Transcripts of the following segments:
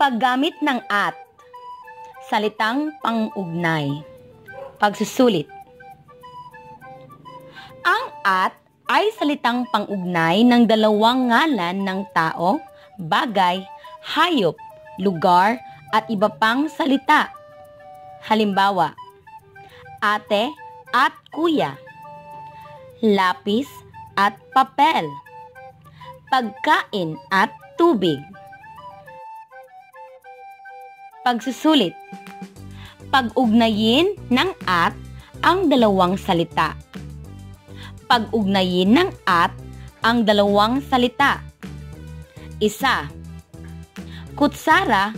Paggamit ng at, salitang pang-ugnay. Pagsusulit. Ang at ay salitang pang-ugnay ng dalawang ngalan ng tao, bagay, hayop, lugar, at iba pang salita. Halimbawa, ate at kuya, lapis at papel, pagkain at tubig. Pagsusulit. Pag-ugnayin ng at ang dalawang salita. Pag-ugnayin ng at ang dalawang salita. Isa, kutsara,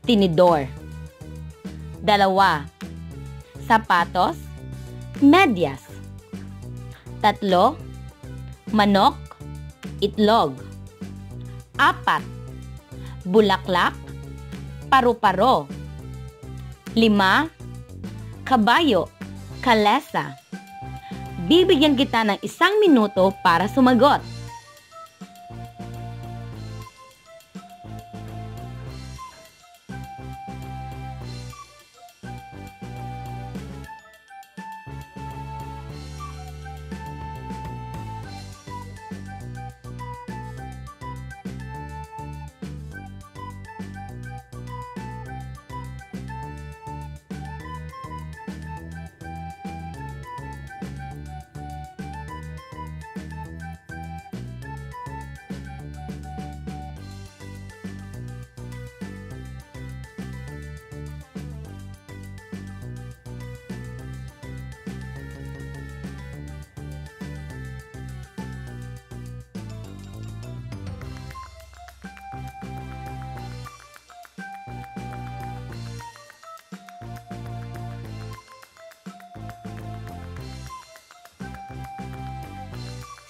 tinidor. Dalawa, sapatos, medyas. Tatlo, manok, itlog. Apat, bulaklak, paru-paro. 5, kabayo, kalesa. Bibigyan kita ng 1 minuto para sumagot.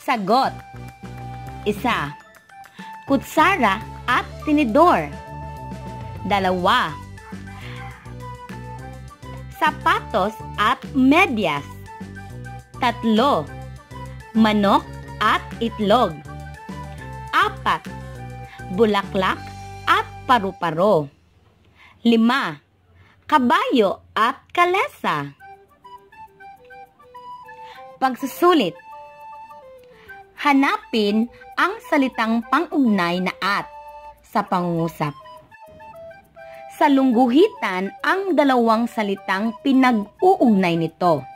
Sagot. Isa, kutsara at tinidor. Dalawa, sapatos at medyas. Tatlo, manok at itlog. Apat, bulaklak at paru-paro. 5, kabayo at kalesa. Pagsusulit. Hanapin ang salitang pang-ugnay na at sa pangungusap. Sa lungguhitan ang dalawang salitang pinag-uugnay nito.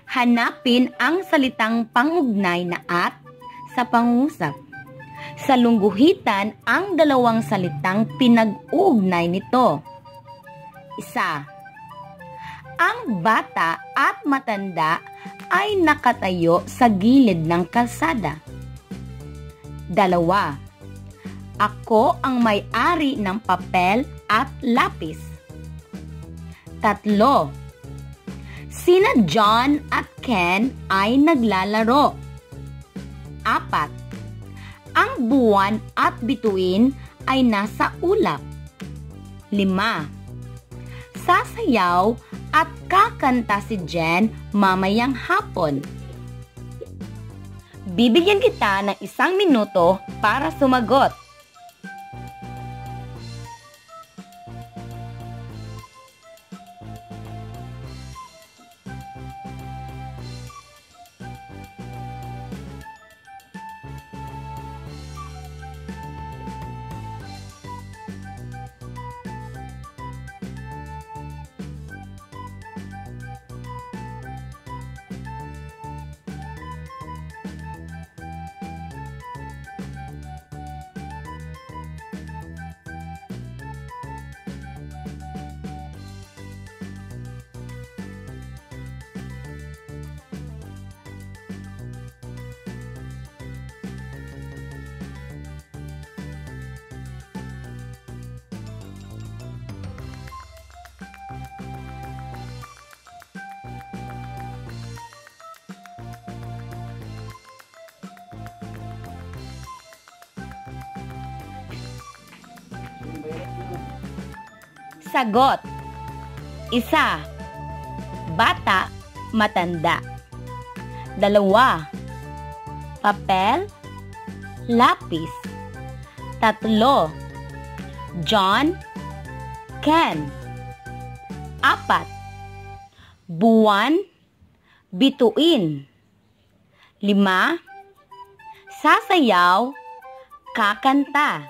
Hanapin ang salitang pang-ugnay na at sa pangungusap. Sa lungguhitan ang dalawang salitang pinag-uugnay nito. Isa, ang bata at matanda ay nakatayo sa gilid ng kalsada. Dalawa, ako ang may-ari ng papel at lapis. Tatlo, sina John at Ken ay naglalaro. Apat, ang buwan at bituin ay nasa ulap. 5, sasayaw at kakanta si Jen mamayang hapon. Bibigyan kita ng 1 minuto para sumagot. Sagot. Isa, bata, matanda. Dalawa, papel, lapis. Tatlo, John, Ken. 4. Buwan, bituin. 5. Sasayaw, kakanta.